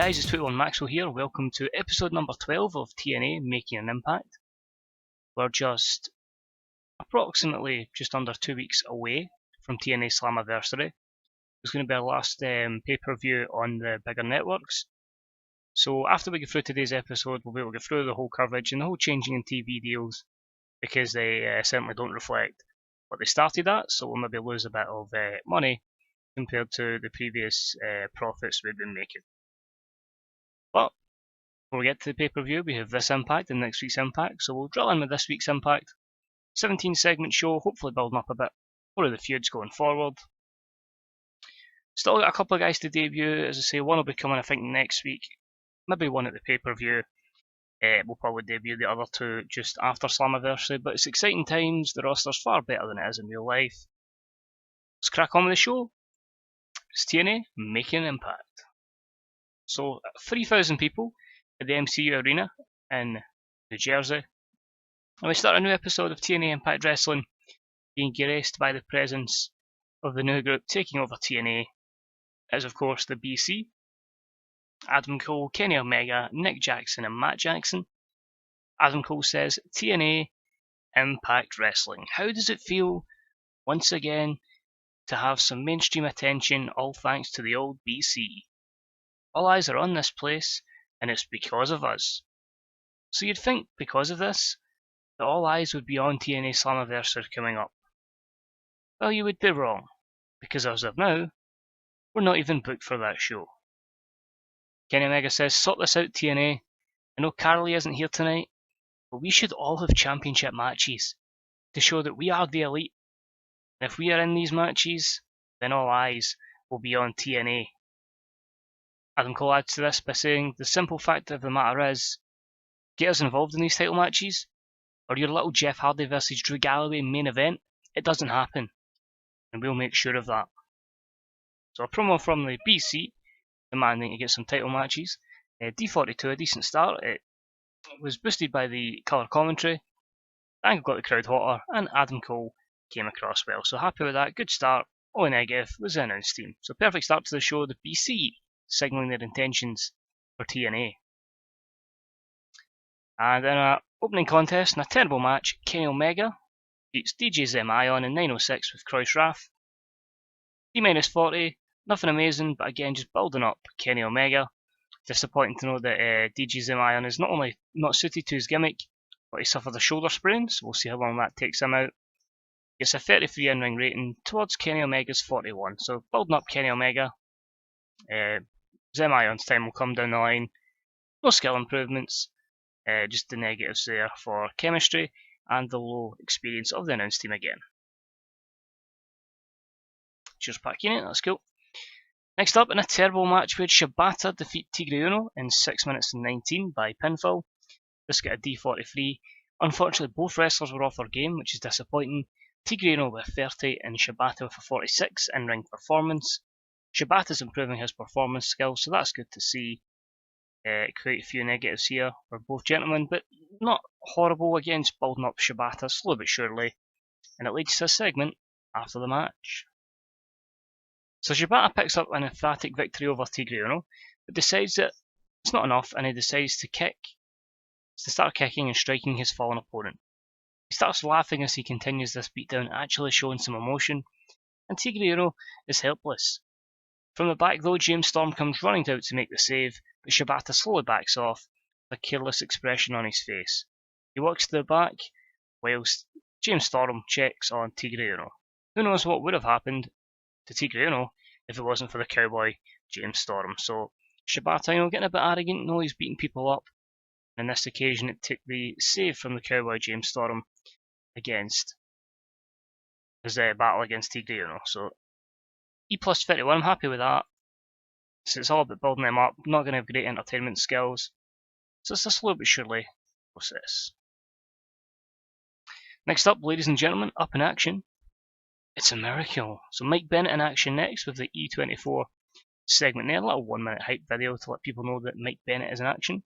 guys, it's 21 Maxwell here. Welcome to episode number 12 of TNA Making an Impact. We're just approximately just under 2 weeks away from TNA Slammiversary. It's going to be our last pay-per-view on the bigger networks. So after we get through today's episode, we'll be able to get through the whole coverage and the whole changing in TV deals, because they certainly don't reflect what they started at, so we'll maybe lose a bit of money compared to the previous profits we've been making. But before we get to the pay-per-view, we have this Impact and next week's Impact, so we'll drill in with this week's Impact. 17 segment show, hopefully building up a bit more of the feuds going forward. Still got a couple of guys to debut, as I say, one will be coming I think next week, maybe one at the pay-per-view. We'll probably debut the other two just after Slammiversary, but it's exciting times, the roster's far better than it is in real life. Let's crack on with the show. It's TNA Making an Impact. So, 3,000 people at the MCU Arena in New Jersey. And we start a new episode of TNA Impact Wrestling, being graced by the presence of the new group taking over TNA, as of course the BC. Adam Cole, Kenny Omega, Nick Jackson and Matt Jackson. Adam Cole says, TNA Impact Wrestling. How does it feel, once again, to have some mainstream attention, all thanks to the old BC? All eyes are on this place, and it's because of us. So you'd think, because of this, that all eyes would be on TNA Slammiversary coming up. Well, you would be wrong, because as of now, we're not even booked for that show. Kenny Omega says, sort this out TNA. I know Karlee isn't here tonight, but we should all have championship matches to show that we are the elite. And if we are in these matches, then all eyes will be on TNA. Adam Cole adds to this by saying, the simple fact of the matter is, get us involved in these title matches, or your little Jeff Hardy versus Drew Galloway main event, it doesn't happen. And we'll make sure of that. So a promo from the BC, demanding to get some title matches. D42, a decent start. It was boosted by the colour commentary. Angle got the crowd hotter, and Adam Cole came across well. So happy with that, good start. Only negative was the announce team. So perfect start to the show, the BC signalling their intentions for TNA. And in an opening contest, in a terrible match, Kenny Omega beats DJ Zemion in 9:06 with Cross Wrath. D-40, nothing amazing, but again just building up Kenny Omega. Disappointing to know that DJ Zemion is not only not suited to his gimmick, but he suffered a shoulder sprain, so we'll see how long that takes him out. Gets a 33 in-ring rating towards Kenny Omega's 41, so building up Kenny Omega. Zemion's time will come down the line. No skill improvements, just the negatives there for chemistry and the low experience of the announce team again. Cheers, Pat Keenan, that's cool. Next up, in a terrible match, we had Shibata defeat Tigre Uno in 6 minutes and 19 by pinfall. This got a D43. Unfortunately, both wrestlers were off their game, which is disappointing. Tigre Uno with 30 and Shibata with a 46 in-ring performance. Shibata's improving his performance skills, so that's good to see. Quite a few negatives here for both gentlemen, but not horrible. Again, just building up Shibata slowly but surely, and it leads to a segment after the match. So Shibata picks up an emphatic victory over Tigre Uno, but decides that it's not enough, and he decides to start kicking and striking his fallen opponent. He starts laughing as he continues this beatdown, actually showing some emotion, and Tigre Uno is helpless. From the back though, James Storm comes running out to make the save, but Shibata slowly backs off with a careless expression on his face. He walks to the back, whilst James Storm checks on Tigre Uno. Who knows what would have happened to Tigre Uno if it wasn't for the cowboy James Storm. So Shibata, getting a bit arrogant, he's beating people up. And on this occasion it took the save from the cowboy James Storm against his battle against Tigre Uno. So E+31, I'm happy with that. So it's all about building them up, not going to have great entertainment skills. So it's a slow but surely process. Next up, ladies and gentlemen, up in action. It's a miracle. So Mike Bennett in action next with the E24 segment there. A little 1 minute hype video to let people know that Mike Bennett is in action.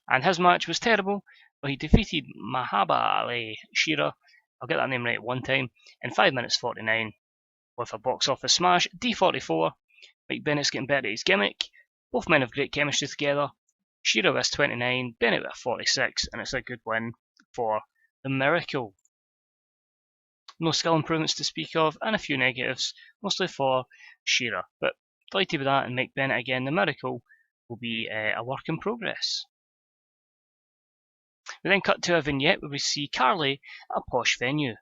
And his match was terrible, but he defeated Mahaba Ali Shira, I'll get that name right one time, in 5 minutes 49 with a box office smash. D44, Mike Bennett's getting better at his gimmick, Both men have great chemistry together. Shira with 29, Bennett with 46, and it's a good win for the Miracle. No skill improvements to speak of, and a few negatives, mostly for Shira. But delighted with that, and Mike Bennett again, the Miracle will be a work in progress. We then cut to a vignette where we see Karlee at a posh venue.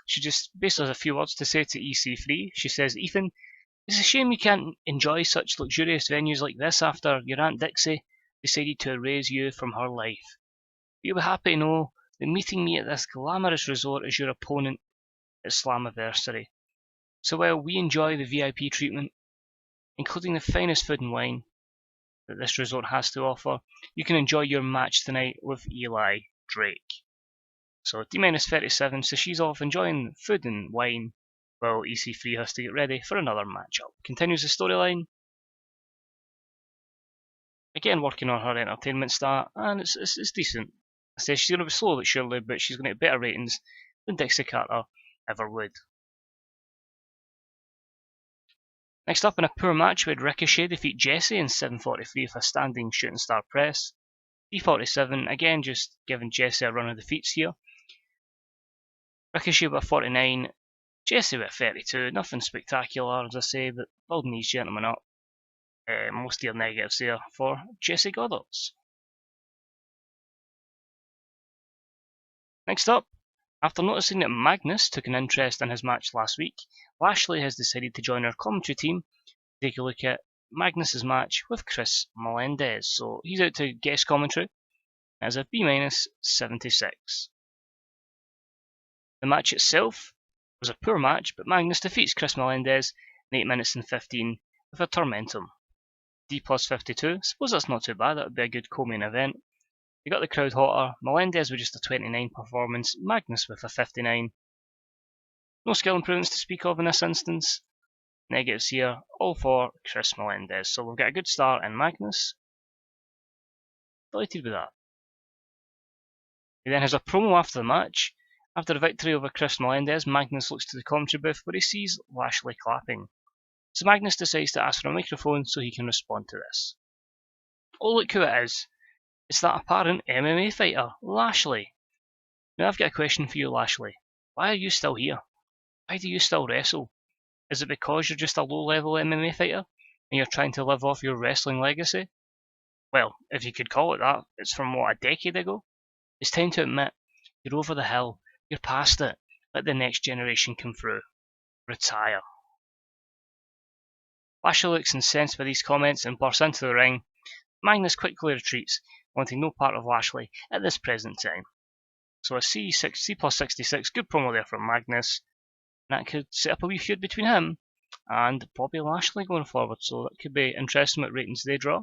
She just basically has a few words to say to EC3. She says, "Ethan, it's a shame you can't enjoy such luxurious venues like this after your Aunt Dixie decided to erase you from her life. But you'll be happy to know that meeting me at this glamorous resort as your opponent at Slammiversary. So while we enjoy the VIP treatment, including the finest food and wine that this resort has to offer, you can enjoy your match tonight with Eli Drake." So D-37, so she's off enjoying food and wine, while EC3 has to get ready for another matchup. Continues the storyline. Again, working on her entertainment stat, and it's decent. I say she's going to be slow but surely, but she's going to get better ratings than Dixie Carter ever would. Next up, in a poor match, we had Ricochet defeat Jesse in 7:43 with a standing shooting star press. D47, again just giving Jesse a run of defeats here. Ricochet with 49, Jesse with 32, nothing spectacular as I say, but building these gentlemen up. Most of your negatives there for Jesse Goddard's. Next up, after noticing that Magnus took an interest in his match last week, Lashley has decided to join our commentary team to take a look at Magnus's match with Chris Melendez. So he's out to guest commentary as a B-76. The match itself was a poor match, but Magnus defeats Chris Melendez in 8 minutes and 15 with a Tormentum. D+52, suppose that's not too bad, that would be a good co-main event. They got the crowd hotter, Melendez with just a 29 performance, Magnus with a 59. No skill improvements to speak of in this instance. Negatives here, all for Chris Melendez. So we've got a good start in Magnus. Delighted with that. He then has a promo after the match. After a victory over Chris Melendez, Magnus looks to the commentary booth where he sees Lashley clapping. So Magnus decides to ask for a microphone so he can respond to this. Oh, look who it is. It's that apparent MMA fighter, Lashley. Now I've got a question for you, Lashley. Why are you still here? Why do you still wrestle? Is it because you're just a low-level MMA fighter and you're trying to live off your wrestling legacy? Well, if you could call it that, it's from what, a decade ago? It's time to admit, you're over the hill, you're past it, let the next generation come through. Retire. Lashley looks incensed by these comments and bursts into the ring. Magnus quickly retreats, wanting no part of Lashley at this present time. So a C+66, good promo there from Magnus. And that could set up a wee feud between him and Bobby Lashley going forward, so that could be interesting what ratings they draw.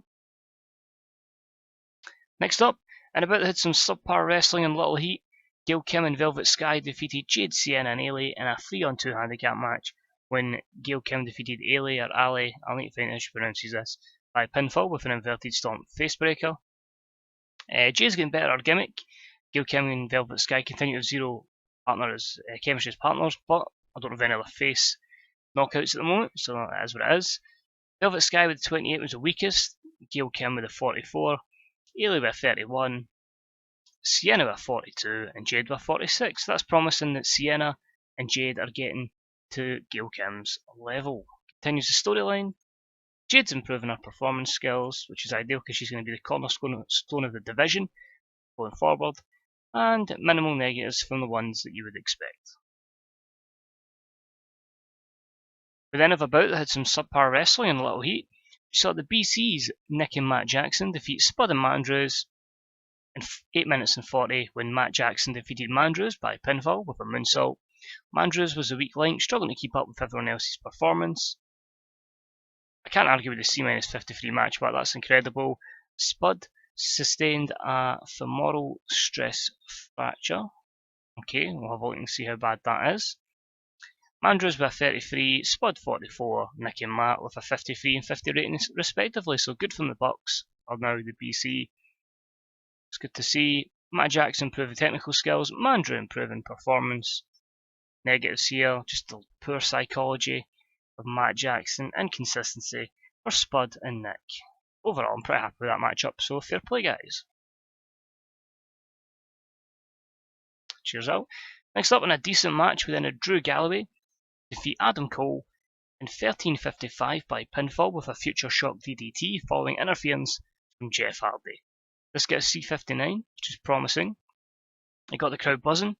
Next up, and about that had some subpar wrestling and little heat, Gail Kim and Velvet Sky defeated Jade, Sienna and Ailey in a 3-on-2 handicap match when Gail Kim defeated Ailey, or Ali, I'll need to find out how she pronounces this, by pinfall with an inverted stomp facebreaker. Jade's getting better at her gimmick. Gail Kim and Velvet Sky continue to have zero chemistry as partners, but I don't have any other face knockouts at the moment, so that is what it is. Velvet Sky with 28 was the weakest, Gail Kim with a 44, Ailey with a 31, Sienna with a 42, and Jade with a 46. That's promising that Sienna and Jade are getting to Gail Kim's level. Continues the storyline. Jade's improving her performance skills, which is ideal because she's going to be the cornerstone of the division going forward, and minimal negatives from the ones that you would expect. We then have a bout that had some subpar wrestling and a little heat. We saw the BC's Nick and Matt Jackson defeat Spud and Mandrews in 8 minutes and 40 when Matt Jackson defeated Mandrews by pinfall with a moonsault. Mandrews was a weak link, struggling to keep up with everyone else's performance. I can't argue with the C-53 match, but that's incredible. Spud sustained a femoral stress fracture. Okay, we'll have a look and see how bad that is. Mandrews with a 33, Spud 44, Nick and Matt with a 53 and 50 ratings respectively, so good from the Bucks, or now the BC. It's good to see Matt Jackson improving technical skills, Mandrew improving performance. Negatives here, just the poor psychology of Matt Jackson, inconsistency for Spud and Nick. overall, I'm pretty happy with that matchup, so fair play, guys. Cheers out. Next up, in a decent match within a Drew Galloway defeat Adam Cole in 13:55 by pinfall with a future shock DDT following interference from Jeff Hardy. This gets C59, which is promising. It got the crowd buzzing.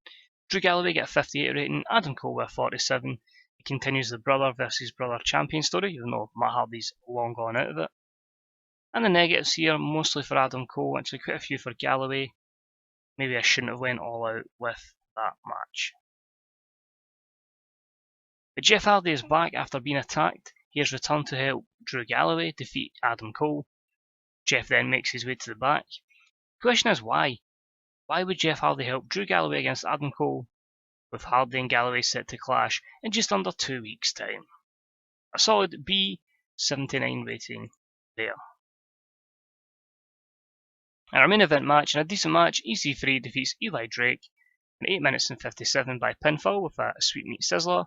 Drew Galloway get a 58 rating, Adam Cole with a 47. It continues the brother versus brother champion story, even though Matt Hardy's long gone out of it. And the negatives here, mostly for Adam Cole, actually quite a few for Galloway. Maybe I shouldn't have went all out with that match. But Jeff Hardy is back after being attacked. He has returned to help Drew Galloway defeat Adam Cole. Jeff then makes his way to the back. The question is why? Why would Jeff Hardy help Drew Galloway against Adam Cole, with Hardy and Galloway set to clash in just under 2 weeks' time? A solid B79 rating there. In our main event match, in a decent match, EC3 defeats Eli Drake in 8 minutes and 57 by pinfall with a sweet meat sizzler.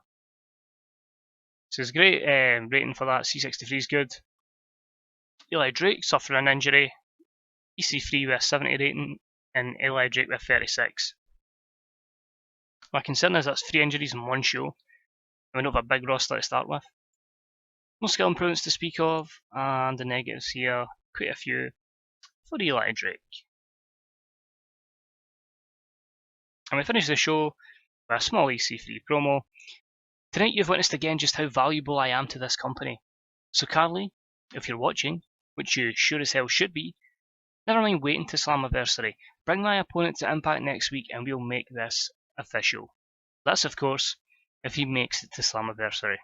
This is great rating for that. C63 is good. Eli Drake suffering an injury. EC3 with a 70 rating and Eli Drake with 36. My concern is that's 3 injuries in one show. We don't have a big roster to start with. No skill improvements to speak of, and the negatives here, quite a few for Eli Drake. And we finish the show with a small EC3 promo. Tonight you've witnessed again just how valuable I am to this company. So Karlee, if you're watching, which you sure as hell should be, never mind waiting to Slammiversary. Bring my opponent to Impact next week and we'll make this official. That's of course if he makes it to Slammiversary.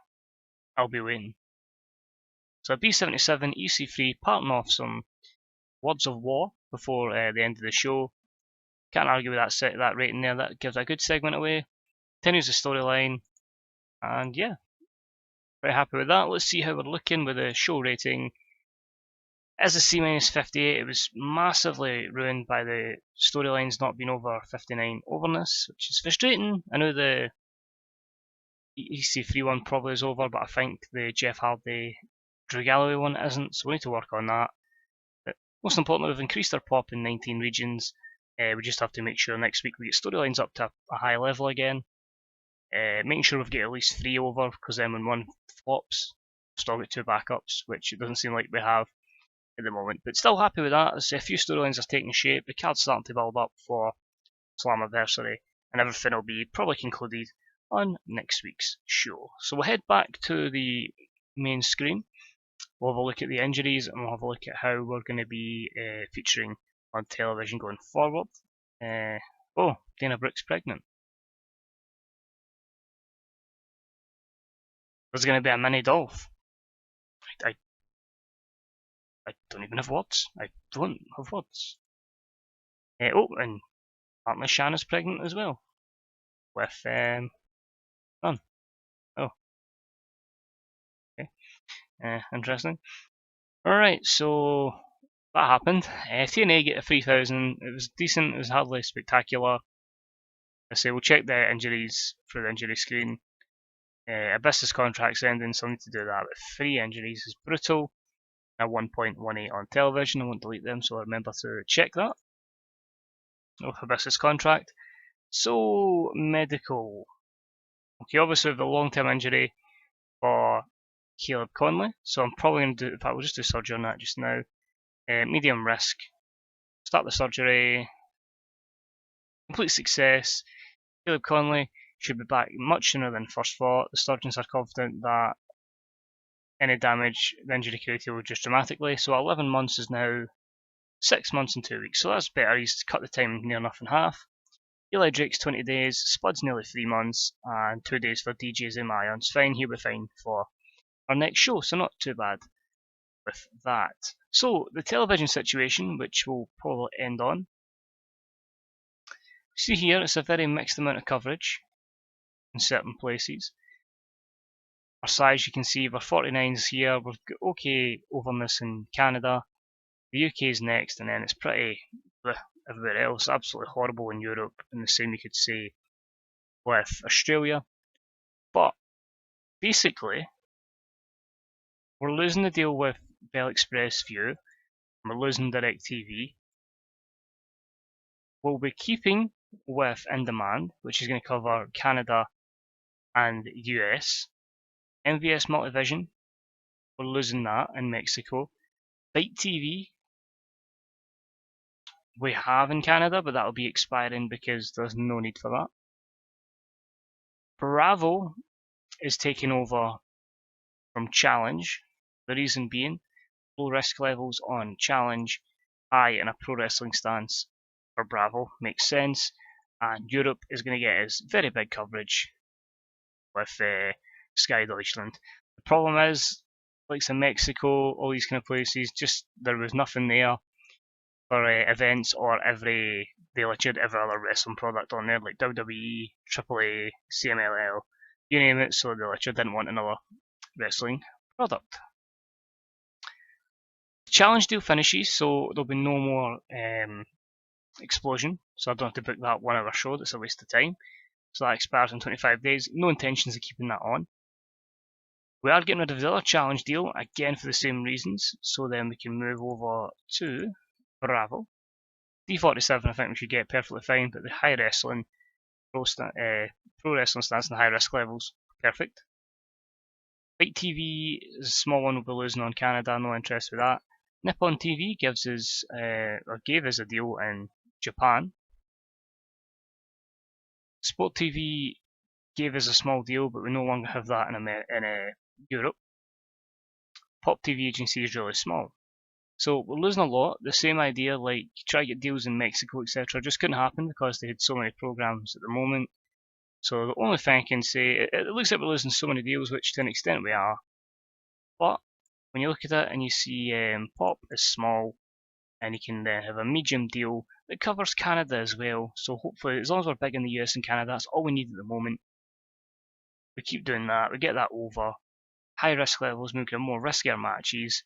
I'll be waiting. So B77 EC3 parting off some words of war before the end of the show. Can't argue with that rating there. That gives a good segment away. Continues the storyline. And yeah, very happy with that. Let's see how we're looking with the show rating. As a C-58, it was massively ruined by the storylines not being over 59 overness, which is frustrating. I know the EC3 one probably is over, but I think the Jeff Hardy Drew Galloway one isn't, so we need to work on that. But most importantly, we've increased our pop in 19 regions. We just have to make sure next week we get storylines up to a high level again. Making sure we've got at least 3 over, because then when one flops, we've still got 2 backups, which it doesn't seem like we have at the moment. But still happy with that. There's a few storylines are taking shape, the card's starting to build up for Slammiversary, and everything will be probably concluded on next week's show. So we'll head back to the main screen. We'll have a look at the injuries, and we'll have a look at how we're going to be featuring on television going forward. Oh, Dana Brooke's pregnant. There's going to be a mini Dolph. I don't even have words. I don't have words. Oh, and apparently Shanna's pregnant as well. With none. Oh. Okay. Interesting. Alright, so that happened. TNA get a 3000. It was decent, it was hardly spectacular. I say we'll check the injuries through the injury screen. Abyss's contract's ending, so I need to do that. But 3 injuries is brutal. A 1.18 on television. I won't delete them, so I remember to check that. With Abyss's contract. So, medical. Okay, obviously we have the long-term injury for Caleb Conley, so I'm probably going to do, in fact we'll just do surgery on that just now. Medium risk. Start the surgery. Complete success. Caleb Conley should be back much sooner than first thought. The surgeons are confident that any damage the injury created will reduce dramatically. So 11 months is now 6 months and 2 weeks. So that's better. He's cut the time near enough in half. Eli Drake's 20 days, Spud's nearly 3 months, and 2 days for DJ's and Ion's fine. He'll be fine for our next show, so not too bad with that. So the television situation, which we'll probably end on. See here, it's a very mixed amount of coverage in certain places. Our size, you can see, we're 49s here, we've got okay overness in Canada, the UK is next, and then it's pretty everywhere else. Absolutely horrible in Europe, and the same you could say with Australia. But basically, we're losing the deal with Bell Express View, We're losing DirecTV. We'll be keeping with In Demand, which is going to cover Canada and US. MVS Multivision, we're losing that in Mexico. Bite TV, we have in Canada, but that'll be expiring because there's no need for that. Bravo is taking over from Challenge. The reason being, low risk levels on Challenge, high in a pro wrestling stance for Bravo. Makes sense. And Europe is going to get us very big coverage with Sky Deutschland. The problem is, like in Mexico, all these kind of places, just there was nothing there for events or they legit every other wrestling product on there, like WWE, AAA, CMLL, you name it, so they legit didn't want another wrestling product. The challenge deal finishes, so there'll be no more Explosion, so I don't have to book that 1 hour show, that's a waste of time. So that expires in 25 days, no intentions of keeping that on. We are getting rid of the other challenge deal, again for the same reasons, so then we can move over to Bravo. D47 I think we should get perfectly fine, but the high wrestling, pro wrestling stance and the high risk levels, perfect. Fight TV is a small one we'll be losing on Canada, no interest with that. Nippon TV gives us, or gave us a deal in Japan. Sport TV gave us a small deal, but we no longer have that in Europe. Pop TV agency is really small. So we're losing a lot. The same idea, like try to get deals in Mexico, etc. just couldn't happen because they had so many programs at the moment. So the only thing I can say, it looks like we're losing so many deals, which to an extent we are. But when you look at it and you see Pop is small, and you can then have a medium deal that covers Canada as well. So hopefully, as long as we're big in the US and Canada, that's all we need at the moment. We keep doing that, we get that over. High risk levels, we get more riskier matches,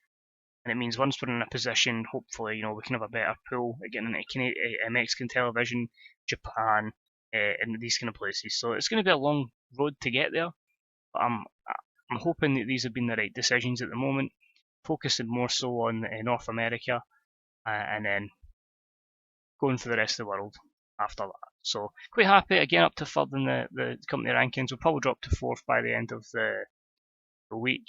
and it means once we're in a position, hopefully, we can have a better pull at getting into Mexican television, Japan, and these kind of places. So it's going to be a long road to get there, but I'm hoping that these have been the right decisions at the moment, focusing more so on North America, and then going for the rest of the world after that. So quite happy, again up to third in the company rankings. We'll probably drop to fourth by the end of the week.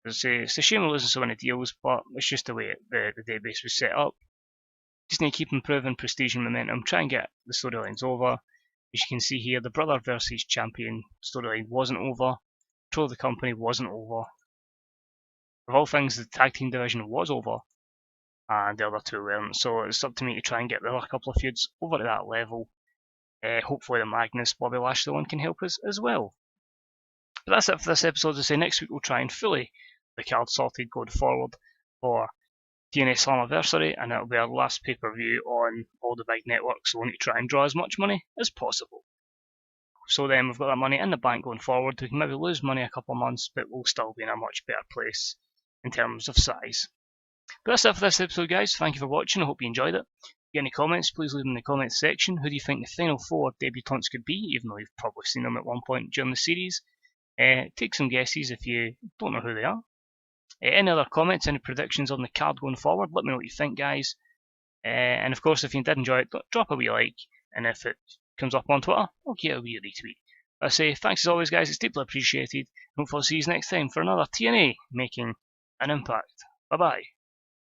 As I say, it's a shame we're losing so many deals, but it's just the way the database was set up. Just need to keep improving prestige and momentum, try and get the storylines over. As you can see here, the brother versus champion storyline wasn't over. Control of the company wasn't over. Of all things, the tag team division was over, and the other two weren't. So it's up to me to try and get the other couple of feuds over to that level. Hopefully the Magnus Bobby Lashley one can help us as well. But that's it for this episode. As I say, next week we'll try and fully the card sorted going forward for TNA Slammiversary, and it'll be our last pay-per-view on all the big networks, so we'll need to try and draw as much money as possible. So then we've got that money in the bank going forward. We can maybe lose money a couple of months, but we'll still be in a much better place in terms of size. But that's it for this episode, guys. Thank you for watching. I hope you enjoyed it. If you have any comments, please leave them in the comments section. Who do you think the final 4 debutantes could be, even though you've probably seen them at one point during the series? Take some guesses if you don't know who they are. Any other comments, any predictions on the card going forward, let me know what you think, guys. And of course, if you did enjoy it, drop a wee like, and if it comes up on Twitter, I'll get a wee retweet. I say thanks as always, guys, it's deeply appreciated. Hopefully I'll see you next time for another TNA making an impact. Bye bye.